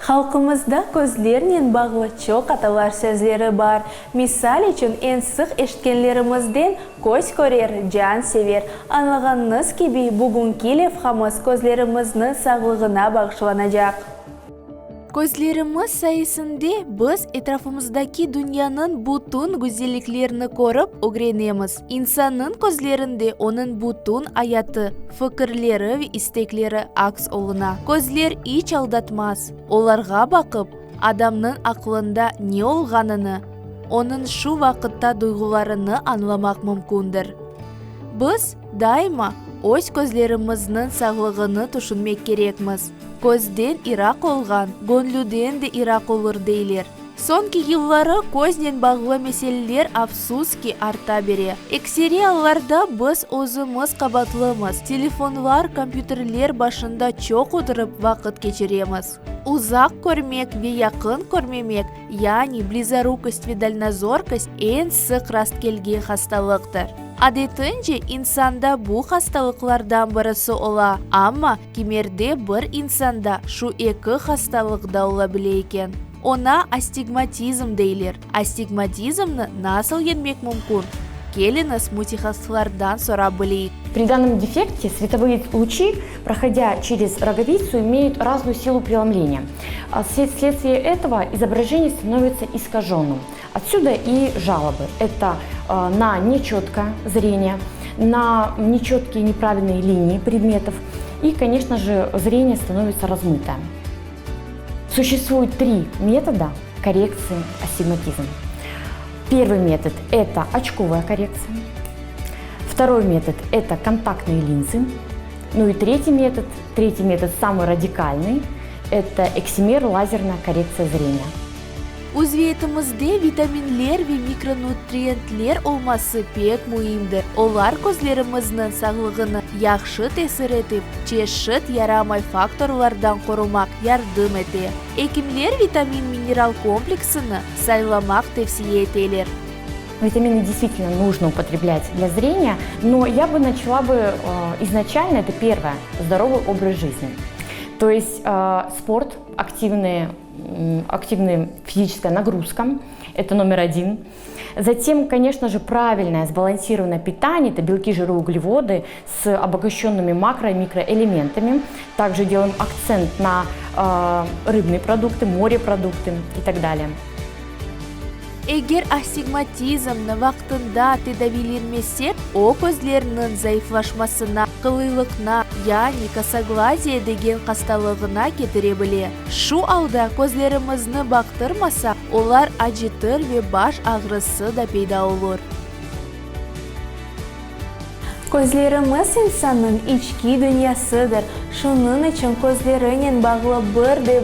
Халқымызда көзлерінен бағлы чоқ аталар сөзлері бар. Мисал үшін ең сық ештікенлерімізден көз көрер, жан север. Анлағаныңыз кеби бүгін келев хамыз көзлеріміздің сағлығына бағышланacak. Көзлеріміз сайысында біз etrafımızdaki dünyanın bütün güzelliklerini көріп öğrenemiz. İnsanın көзлерінде onun bütün hayatı, fikirleri ve istekleri aks oluna. Көзлер hiç aldatmaz. Оларға bakıp adamның aklında ne olğanını, onun şu vakitte duygularını anlamak mümkündür. Biz daima өз көзлеріміздің сағлығыны түшінмек керекміз. Көзден ирақ олған, гөнлүүден де ирақ олыр дейлер. Сонки yılları көзнен бағлы меселелер афсузки арта бере. Эксерияларда біз өзіміз қабатлымыз. Телефонлар, компьютерлер башында чоқ отырып вақыт кечереміз. Uzak көрмек ve yakın көрмемек, yani близорукость ve дальнозоркость en sık rast gelген hastalıktır. Adetінce insanda bu hastalıklardan birisi ola, ama kemerde bir insanda şu iki hastalık da olabilir. Ona astigmatizm deyler. Astigmatizmni nasıl yenmek mümkün? Келіңіз мультихастылардан sorabilik. При данном дефекте световые лучи, проходя через роговицу, имеют разную силу преломления. Вследствие этого изображение становится искаженным. Отсюда и жалобы. Это на нечеткое зрение, на нечеткие неправильные линии предметов и, конечно же, зрение становится размытым. Существует 3 метода коррекции астигматизма. Первый метод – это очковая коррекция. Второй метод – это контактные линзы. Ну и третий метод самый радикальный – это эксимер, лазерная коррекция зрения. Uzviyetimizde vitaminler ve mikronutриентler olması pek mühimdir. Olar көзлеріміздің sağlığını yaxşı tesir etip, çeşit yaramay faktorlardan korumak yardım eder. Hekimler vitamin mineral kompleksini saylamak tavsiye ederler. Витамины действительно нужно употреблять для зрения, но я бы начала изначально, это первое, здоровый образ жизни. То есть спорт, активная физическая нагрузка, это номер 1. Затем, конечно же, правильное сбалансированное питание, это белки, жиры, углеводы с обогащенными макро- и микроэлементами. Также делаем акцент на рыбные продукты, морепродукты и так далее. Eğer astigmatizmni vaqtında tedavilenmesek, o көзлерінің zayıflaşmasına, kılılıkna, yani kosoglaziya деген hastalığına getirebilir. Şu alda көзлерimizni baktırmasa, olar acıtır ve baş ağrısı da peyda olur. Көзлерimiz insanın içki dünyasıdır. Şunun için көзлерінен bağlı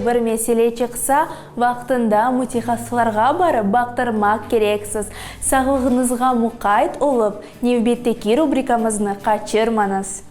bir mesele çıksa, vaqtında mutixassılarga barıp baktırmak gereksiz. Sağlığınızga muqayt olup, nevbetteki rubrikamızны kaçırmanız.